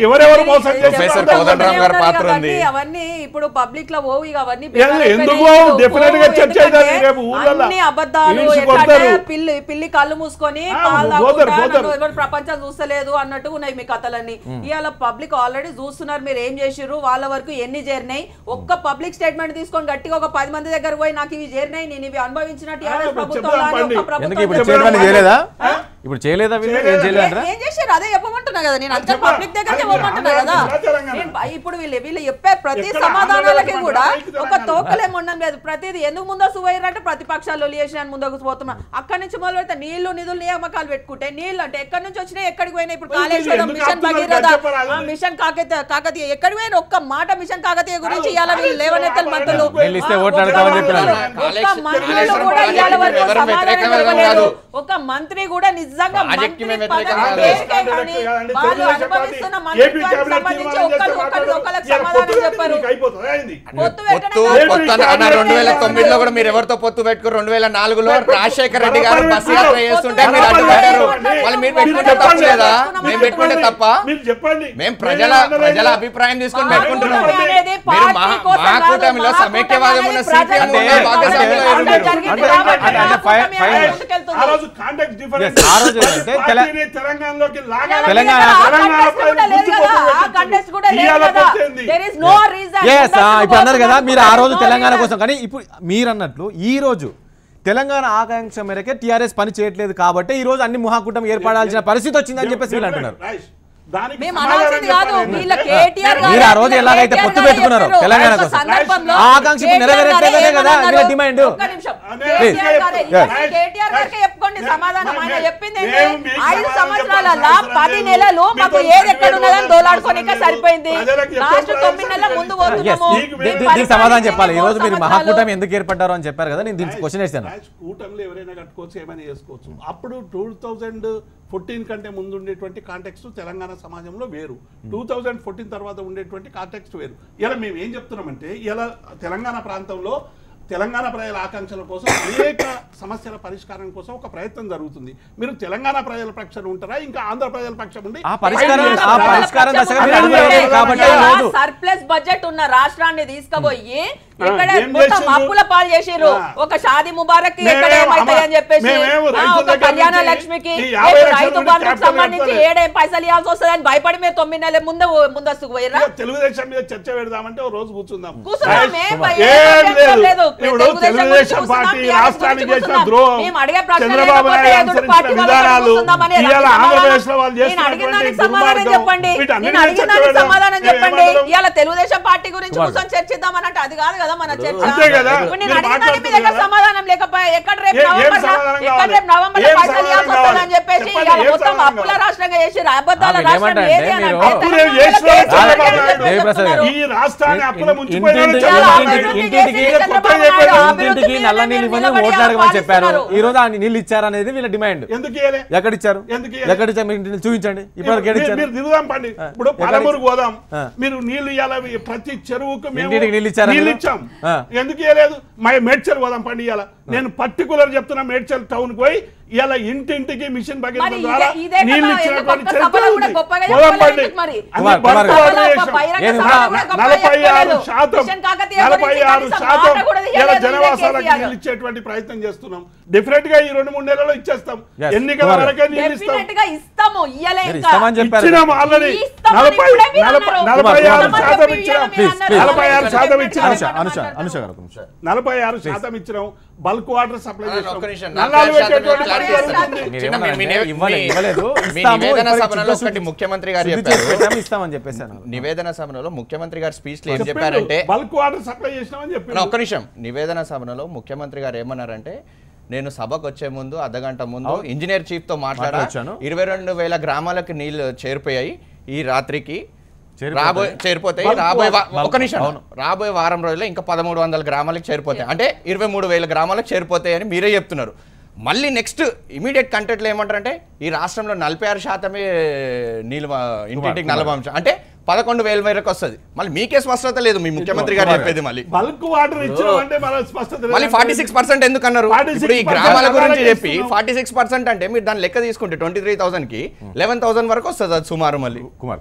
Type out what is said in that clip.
ఎవరెవరు మోసం చేశారు పాత్ర ఉంది అవన్నీ ఇప్పుడు పబ్లిక్ లో పోవు ఇక అవన్నీ ఎందుకు డెఫినెట్ గా చర్చ అవుతుంది రేపు ఊళ్ళల్లో అన్ని అబద్ధాలు పిల్లి కళ్ళు మూసుకొని ప్రపంచం చూస్తలేదు అన్నట్టు ఉన్నాయి మీ కథలన్నీ ఇవాళ పబ్లిక్ ఆల్రెడీ చూస్తున్నారు మీరు ఏం చేసిర్రు వాళ్ళ వరకు ఎన్ని చేరినాయి ఒక్క పబ్లిక్ స్టేట్మెంట్ తీసుకొని గట్టిగా ఒక 10 మంది దగ్గర పోయి నాకు ఇవి చేరినాయి నేను ఇవి అనుభవించినట్టు ఇప్పుడు చేయలేదా ఏం చేశారు అదే చెప్పమంటున్నా కదా నేను అంతా పబ్లిక్ దగ్గర చెప్పమంటున్నా కదా ఇప్పుడు వీళ్ళు చెప్పే ప్రతి సమాధానాలకి కూడా ఒక తోకలేం ఉండడం లేదు ప్రతిది ఎందుకు ముందస్తు పోయారంటే ప్రతిపక్షాలు చేసిన ముందుకు పోతున్నా అక్కడి నుంచి మొదలు పెడితే నీళ్లు నిధులు నియామకాలు పెట్టుకుంటే నీళ్లు అంటే ఎక్కడి నుంచి వచ్చినాయి ఎక్కడికి పోయినా ఇప్పుడు కాళేశ్వరం మిషన్ భగీరథ మిషన్ కాకతీయ ఎక్కడికి పోయిన ఒక్క మాట మిషన్ కాకతీయ గురించి ఇవాళ వీళ్ళు లేవనెత్తల మంత్రులు ఒక మంత్రి కూడా నిజంగా కూడా మీరు ఎవరితో పొత్తు పెట్టుకుని 2004లో రాజశేఖర రెడ్డి గారు బస్ యాత్ర చేస్తుంటే మీరు అడ్డుపడ్డారు వాళ్ళు మీరు పెట్టుకుంటే తప్పు లేదా మేము పెట్టుకుంటే తప్ప మేము ప్రజల అభిప్రాయం తీసుకొని పెట్టుకుంటున్నాం మీరు మా కూటమిలో సమైక్యవాదం ఉన్న సిపిఎం ఇప్పుడు అన్నారు కదా మీరు ఆ రోజు తెలంగాణ కోసం కానీ ఇప్పుడు మీరు అన్నట్లు ఈ రోజు తెలంగాణ ఆకాంక్ష మేరకే టీఆర్ఎస్ పని చేయట్లేదు కాబట్టి ఈ రోజు అన్ని మహాకూటమి ఏర్పడాల్సిన పరిస్థితి వచ్చిందని చెప్పేసి వీళ్ళు అంటున్నారు మీరు ఆ రోజు ఎలాగైతే పొత్తు పెట్టుకున్నారు తెలంగాణ కోసం ఆ ఆకాంక్ష నెరవేరట్లేదనే కదా వీళ్ళ డిమాండ్ సమాధానం ఆయన చెప్పింది 5 సంవత్సరాల 10 నెలలు మాకు ఏది ఎక్కడ ఉన్నదని దోలాడుకోనిక సరిపోయింది లాస్ట్ 9 నెలల ముందు దీనికి సమాధానం చెప్పాలి ఈ రోజు మీరు మహాకూటమి ఎందుకు ఏర్పడ్డారు అని చెప్పారు కదా నేను దీనికి క్వశ్చన్ వేస్తాను కూటమిలో ఎవరైనా కట్టుకోవచ్చు ఏమైనా చేసుకోవచ్చు అప్పుడు 2014 కంటే ముందు ఉండేటువంటి కాంటెక్స్ట్ తెలంగాణ సమాజంలో వేరు 2014 తర్వాత ఉండేటువంటి కాంటెక్స్ట్ వేరు ఇలా మేము ఏం చెప్తున్నామంటే ఇలా తెలంగాణ ప్రాంతంలో తెలంగాణ ప్రజల ఆకాంక్షల కోసం అనేక సమస్యల పరిష్కారం కోసం ఒక ప్రయత్నం జరుగుతుంది మీరు తెలంగాణ ప్రజల పక్షాన ఉంటారా ఇంకా ఆంధ్ర ప్రజల పక్షం ఉండి సర్ప్లస్ బడ్జెట్ ఉన్న రాష్ట్రాన్ని తీసుకుపోయి అప్పుల పాలు చేసిర్రు ఒక షాదీ ముబారక్ ఎక్కడ ఏమైతాయి అని చెప్పేసి ఒక కళ్యాణ లక్ష్మికి రైతు బంధుకు సంబంధించి ఏడే పైసలు ఇవ్వాల్సి వస్తుంది అని భయపడి మీరు 9 నెలల ముందస్తుకు పోయిరా తెలుగుదేశం మీద చర్చ పెడదామంటే ఓ రోజు కూర్చుందాం తెలుగుదేశం పార్టీ రాష్ట్రానికి చేసిన ద్రోహం చంద్రబాబు నాయుడు అనుసరించిన విధానాలు ఇవాళ ఆంధ్రప్రదేశ్ లో వాళ్ళు చేస్తున్నటువంటి సమాధానం చెప్పండి ఇవాళ తెలుగుదేశం పార్టీ గురించి కూర్చొని చర్చిద్దామని అంటే అది కాదు కదా మన చర్చ సమాధానం లేకపోయా ఎక్కడ రేపు నవంబర్ పైసలు ఇవ్వాల్సి వస్తుందని చెప్పేసి మొత్తం అప్పుల రాష్ట్రంగా చేసి అబద్ధాల రాష్ట్రం ఏది అని ఇంటింటికి నల్ల నీళ్ళు ఇవ్వని ఓట్లాడమని చెప్పారు ఈ రోజు ఆ నీళ్ళు ఇచ్చారనేది వీళ్ళ డిమాండ్ ఎక్కడ ఇచ్చారు ఎక్కడ ఇచ్చారు మీరు ఇంటిని చూపించండి ఇప్పటివరకు ఎక్కడ ఇచ్చారు ఇప్పుడు పలమూరు పోదాం మీరు నీళ్లు ఇవ్వాలి ప్రతి చెరువుకు నీళ్ళు ఇచ్చారు ఎందుకు ఇవ్వలేదు మేడ్చల్ పోదాం పండి ఇవాళ నేను పర్టికులర్ చెప్తున్నా మేడ్చల్ టౌన్ పోయి ఇలా ఇంటింటికి మిషన్ భగీరథ ద్వారా నీళ్లు ఇచ్చినటువంటి చరిత్ర ఉంది 46% ఇలా జనవాసాలకు నీళ్ళు ఇచ్చేటువంటి ప్రయత్నం చేస్తున్నాం డెఫినెట్ గా ఈ 2-3 నెలల్లో ఇచ్చేస్తాం ఎన్నికల వరకే నీళ్ళు ఇస్తాం ఇచ్చినాం ఆల్రెడీ 46% ఇచ్చినాం బల్క్ వాటర్ సప్లై ముఖ్యమంత్రి గారు నివేదన సభలో ముఖ్యమంత్రి గారు స్పీచ్ లో ఏం చెప్పారంటే బల్క్ వాటర్ సప్లై చేసినామని చెప్పారు ఒక్క నిమిషం నివేదన సభలో ముఖ్యమంత్రి గారు ఏమన్నారంటే నేను సభకు వచ్చే ముందు అర్ధగంట ముందు ఇంజనీర్ చీఫ్ తో మాట్లాడాను 22,000 గ్రామాలకు నీళ్లు చేరిపోయాయి ఈ రాత్రికి చేరిపోతాయి రాబోయే వారం రోజుల్లో ఇంకా 1,300 గ్రామాలకు చేరిపోతాయి అంటే 23,000 గ్రామాలకు చేరిపోతాయి అని మీరే చెప్తున్నారు మళ్ళీ నెక్స్ట్ ఇమీడియట్ కంటెంట్లో ఏమంటారంటే ఈ రాష్ట్రంలో 46% నీళ్ళు ఇంటింటికి 40 అంటే 11,000 వరకు వస్తుంది. మళ్ళీ మీకే స్పష్టత లేదు, మీ ముఖ్యమంత్రి గారు చెప్పేది మళ్ళీ బల్క్ వాటర్ ఇచ్చామంటే మళ్ళీ 46% ఎందుకు అన్నారు? ఇప్పుడు ఈ గ్రామాల గురించి చెప్పి 46% అంటే మీరు దాని లెక్క తీసుకుంటే 23,000 కి 11,000 వరకు వస్తుంది అది సుమారు. మళ్ళీ కుమార్